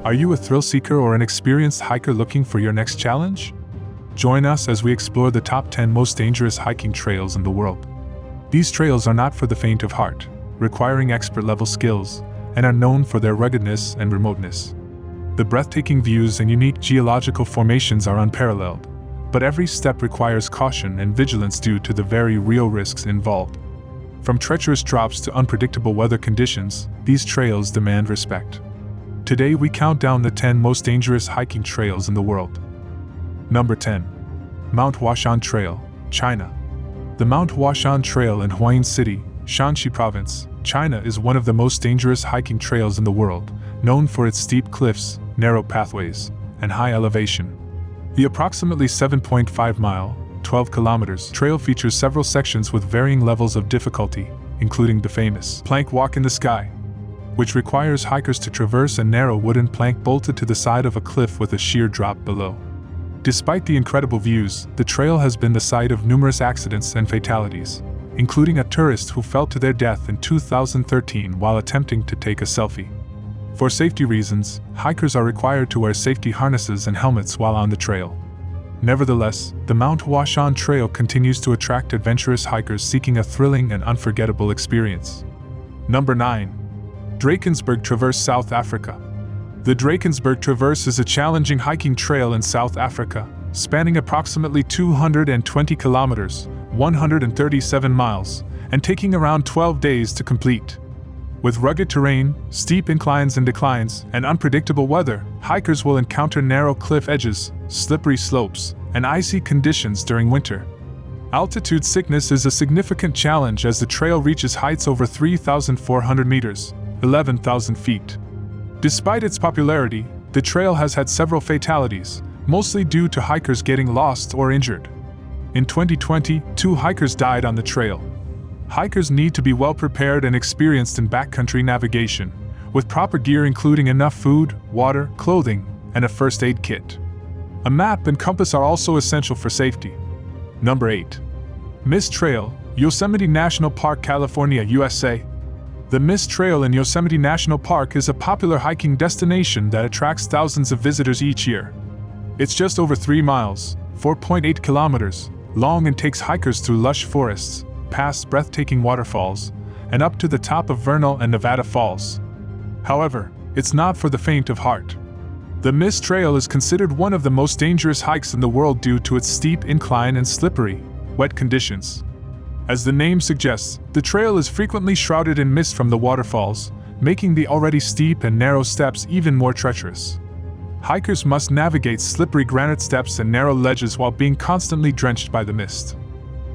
Are you a thrill seeker or an experienced hiker looking for your next challenge? Join us as we explore the top 10 most dangerous hiking trails in the world. These trails are not for the faint of heart, requiring expert-level skills, and are known for their ruggedness and remoteness. The breathtaking views and unique geological formations are unparalleled, but every step requires caution and vigilance due to the very real risks involved. From treacherous drops to unpredictable weather conditions, these trails demand respect. Today we count down the 10 most dangerous hiking trails in the world. Number 10. Mount HUASHAN Trail, China. The Mount HUASHAN Trail in Huayin City, Shanxi Province, China is one of the most dangerous hiking trails in the world, known for its steep cliffs, narrow pathways, and high elevation. The approximately 7.5-mile, 12 kilometers trail features several sections with varying levels of difficulty, including the famous plank walk in the sky, which requires hikers to traverse a narrow wooden plank bolted to the side of a cliff with a sheer drop below. Despite the incredible views, the trail has been the site of numerous accidents and fatalities, including a tourist who fell to their death in 2013 while attempting to take a selfie. For safety reasons, hikers are required to wear safety harnesses and helmets while on the trail. Nevertheless, the Mount HUASHAN Trail continues to attract adventurous hikers seeking a thrilling and unforgettable experience. Number 9. ฎrachenberg Traverse, South Africa. The Drakensberg Traverse is a challenging hiking trail in South Africa, spanning approximately 220 kilometers, 137 miles, and taking around 12 days to complete. With rugged terrain, steep inclines and declines, and unpredictable weather, hikers will encounter narrow cliff edges, slippery slopes, and icy conditions during winter. Altitude sickness is a significant challenge as the trail reaches heights over 3,400 meters, 11,000 feet. Despite its popularity, the trail has had several fatalities, mostly due to hikers getting lost or injured. In 2020, 2 hikers died on the trail. Hikers need to be well prepared and experienced in backcountry navigation, with proper gear including enough food, water, clothing, and a first aid kit. A map and compass are also essential for safety. Number 8. Mist Trail, Yosemite National Park, California, USA. The Mist Trail in Yosemite National Park is a popular hiking destination that attracts thousands of visitors each year. It's just over 3 miles, 4.8 kilometers, long and takes hikers through lush forests, past breathtaking waterfalls, and up to the top of Vernal and Nevada Falls. However, it's not for the faint of heart. The Mist Trail is considered one of the most dangerous hikes in the world due to its steep incline and slippery, wet conditions. As the name suggests, the trail is frequently shrouded in mist from the waterfalls, making the already steep and narrow steps even more treacherous. Hikers must navigate slippery granite steps and narrow ledges while being constantly drenched by the mist.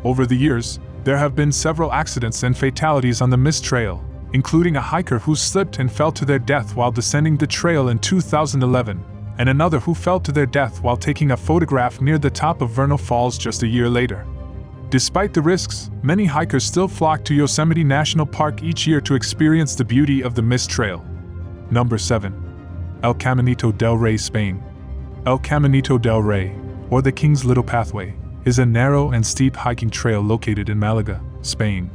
Over the years, there have been several accidents and fatalities on the Mist Trail, including a hiker who slipped and fell to their death while descending the trail in 2011, and another who fell to their death while taking a photograph near the top of Vernal Falls just a year later. Despite the risks, many hikers still flock to Yosemite National Park each year to experience the beauty of the Mist Trail. Number 7. El Caminito del Rey, Spain. El Caminito del Rey, or the King's Little Pathway, is a narrow and steep hiking trail located in Malaga, Spain.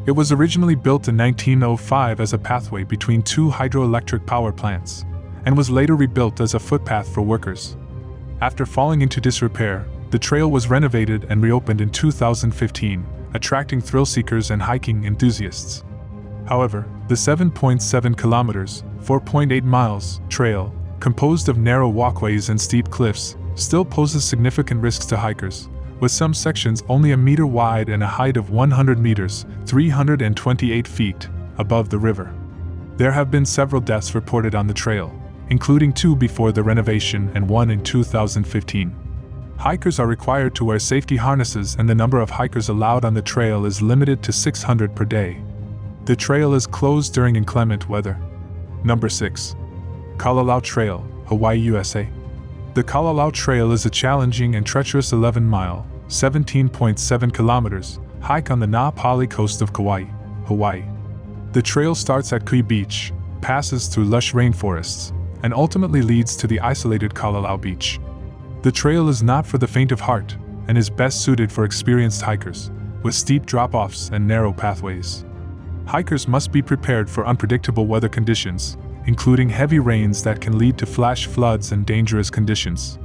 It was originally built in 1905 as a pathway between 2 hydroelectric power plants, and was later rebuilt as a footpath for workers. After falling into disrepair, the trail was renovated and reopened in 2015, attracting thrill seekers and hiking enthusiasts. However, the 7.7 kilometers, 4.8 miles, trail, composed of narrow walkways and steep cliffs, still poses significant risks to hikers, with some sections only a meter wide and a height of 100 meters, 328 feet, above the river. There have been several deaths reported on the trail, including 2 before the renovation and 1 in 2015. Hikers are required to wear safety harnesses and the number of hikers allowed on the trail is limited to 600 per day. The trail is closed during inclement weather. Number 6. 𝗏𝗏𝗏𝗏 Trail, Hawaii, USA. The 𝗏𝗏𝗏𝗏 Trail is a challenging and treacherous 11-mile, 17.7 kilometers, hike on the 𝗏𝗏𝗏𝗏 coast of Kauai, Hawaii. The trail starts at Kauai Beach, passes through lush rainforests, and ultimately leads to the isolated 𝗏𝗏𝗏𝗏 Beach. The trail is not for the faint of heart, and is best suited for experienced hikers, with steep drop-offs and narrow pathways. Hikers must be prepared for unpredictable weather conditions, including heavy rains that can lead to flash floods and dangerous conditions.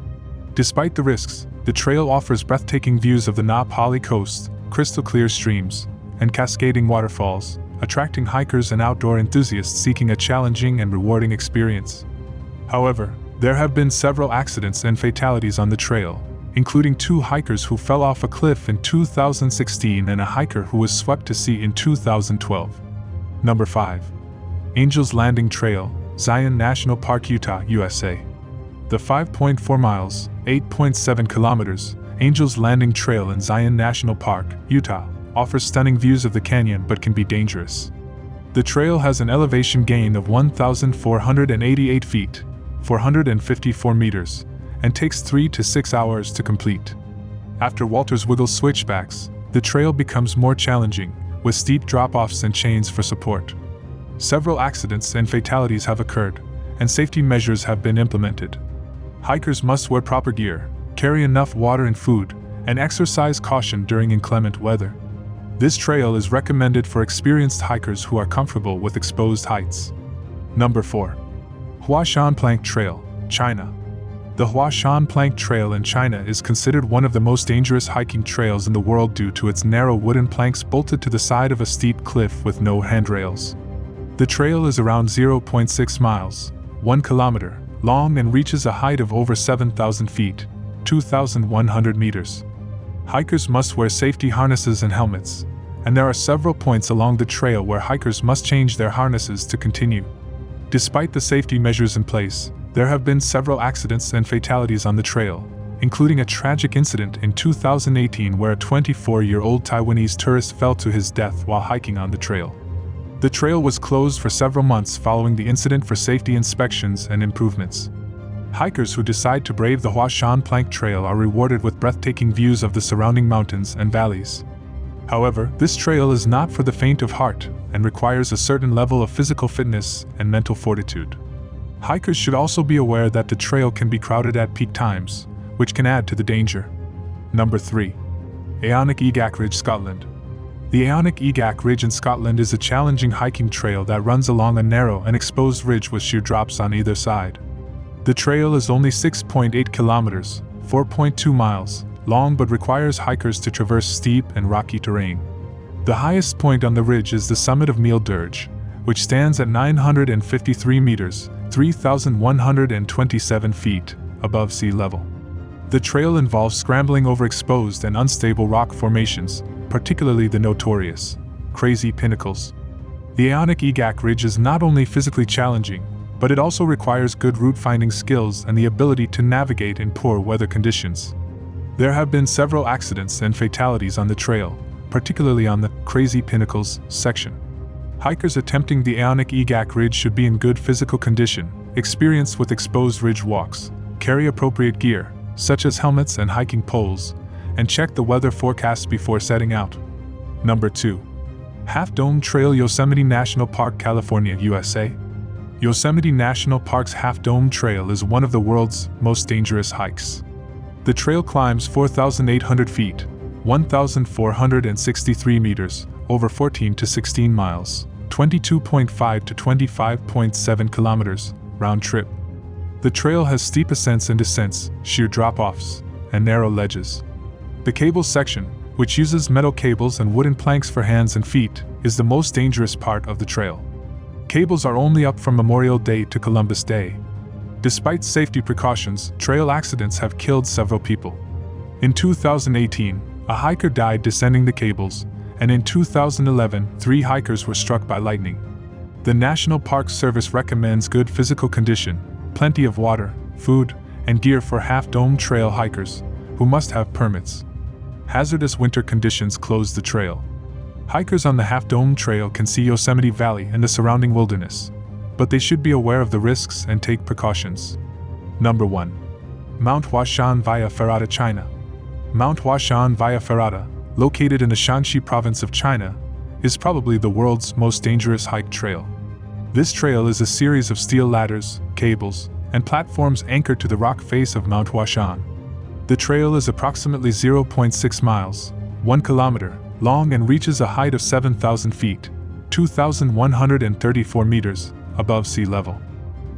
Despite the risks, the trail offers breathtaking views of the 𝗓𝗡𝗦𝗧 coast, crystal clear streams, and cascading waterfalls, attracting hikers and outdoor enthusiasts seeking a challenging and rewarding experience. However, there have been several accidents and fatalities on the trail, including 2 hikers who fell off a cliff in 2016 and a hiker who was swept to sea in 2012. Number 5. Angel's Landing Trail, Zion National Park, Utah, USA. The 5.4 miles, 8.7 kilometers, Angel's Landing Trail in Zion National Park, Utah, offers stunning views of the canyon but can be dangerous. The trail has an elevation gain of 1,488 feet, 454 meters, and takes 3 to 6 hours to complete. After Walters Wiggle switchbacks, the trail becomes more challenging, with steep drop-offs and chains for support. Several accidents and fatalities have occurred, and safety measures have been implemented. Hikers must wear proper gear, carry enough water and food, and exercise caution during inclement weather. This trail is recommended for experienced hikers who are comfortable with exposed heights. Number 4. HUASHAN Plank Trail, China. The HUASHAN Plank Trail in China is considered one of the most dangerous hiking trails in the world due to its narrow wooden planks bolted to the side of a steep cliff with no handrails. The trail is around 0.6 miles, 1 kilometer, long and reaches a height of over 7,000 feet, 2,100 meters. Hikers must wear safety harnesses and helmets, and there are several points along the trail where hikers must change their harnesses to continue. Despite the safety measures in place, there have been several accidents and fatalities on the trail, including a tragic incident in 2018 where a 24-year-old Taiwanese tourist fell to his death while hiking on the trail. The trail was closed for several months following the incident for safety inspections and improvements. Hikers who decide to brave the HUASHAN Plank Trail are rewarded with breathtaking views of the surrounding mountains and valleys. However, this trail is not for the faint of heart and requires a certain level of physical fitness and mental fortitude. Hikers should also be aware that the trail can be crowded at peak times, which can add to the danger. Number 3. 𝗂𝗔𝗥𝗥𝗡𝗥 Ridge, Scotland. The 𝗂𝗔𝗥𝗥𝗡𝗥 Ridge in Scotland is a challenging hiking trail that runs along a narrow and exposed ridge with sheer drops on either side. The trail is only 6.8 kilometers, 4.2 miles, long but requires hikers to traverse steep and rocky terrain. The highest point on the ridge is the summit of 𝗂𝗛𝗢𝗥, which stands at 953 meters, 3,127 feet, above sea level. The trail involves scrambling over exposed and unstable rock formations, particularly the notorious 𝗓𝗔𝗡𝗥𝗡𝗏 pinnacles. The 𝗂𝗔𝗥𝗥𝗡𝗥 Ridge is not only physically challenging, but it also requires good route-finding skills and the ability to navigate in poor weather conditions. There have been several accidents and fatalities on the trail, particularly on the 𝗓𝗔𝗡𝗥𝗏 pinnacles section. Hikers attempting the 𝗂𝗔𝗥𝗥𝗡𝗥 Ridge should be in good physical condition, experienced with exposed ridge walks, carry appropriate gear, such as helmets and hiking poles, and check the weather forecast before setting out. Number 2. Half Dome Trail, Yosemite National Park, California, USA. Yosemite National Park's Half Dome Trail is one of the world's most dangerous hikes. The trail climbs 4,800 feet, 1,463 meters, over 14 to 16 miles, 22.5 to 25.7 kilometers, round trip. The trail has steep ascents and descents, sheer drop-offs, and narrow ledges. The cable section, which uses metal cables and wooden planks for hands and feet, is the most dangerous part of the trail. Cables are only up from Memorial Day to Columbus Day. Despite safety precautions, trail accidents have killed several people. In 2018, a hiker died descending the cables, and in 2011, 3 hikers were struck by lightning. The National Park Service recommends good physical condition, plenty of water, food, and gear for Half Dome Trail hikers, who must have permits. Hazardous winter conditions close the trail. Hikers on the Half Dome Trail can see Yosemite Valley and the surrounding wilderness, but they should be aware of the risks and take precautions. Number 1. Mount HUASHAN via FERRATA, China. Mount HUASHAN via FERRATA, located in the Shanxi province of China, is probably the world's most dangerous hike trail. This trail is a series of steel ladders, cables, and platforms anchored to the rock face of Mount HUASHAN. The trail is approximately 0.6 miles, 1 kilometer, long and reaches a height of 7,000 feet, 2,134 meters, above sea level.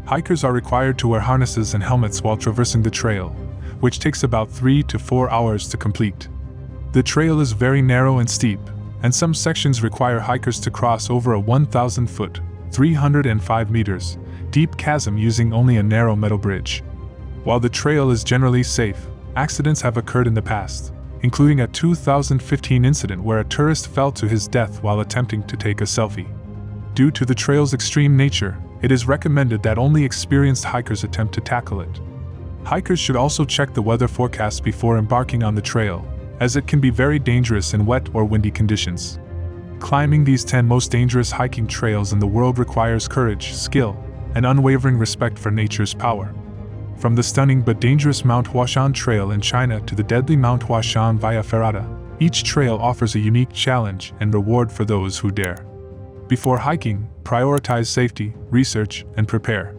Hikers are required to wear harnesses and helmets while traversing the trail, which takes about 3 to 4 hours to complete. The trail is very narrow and steep, and some sections require hikers to cross over a 1,000-foot, 305 meters, deep chasm using only a narrow metal bridge. While the trail is generally safe, accidents have occurred in the past, including a 2015 incident where a tourist fell to his death while attempting to take a selfie. Due to the trail's extreme nature, it is recommended that only experienced hikers attempt to tackle it. Hikers should also check the weather forecast before embarking on the trail, as it can be very dangerous in wet or windy conditions. Climbing these 10 most dangerous hiking trails in the world requires courage, skill, and unwavering respect for nature's power. From the stunning but dangerous Mount HUASHAN Trail in China to the deadly Mount HUASHAN via FERRATA, each trail offers a unique challenge and reward for those who dare. Before hiking, prioritize safety, research, and prepare.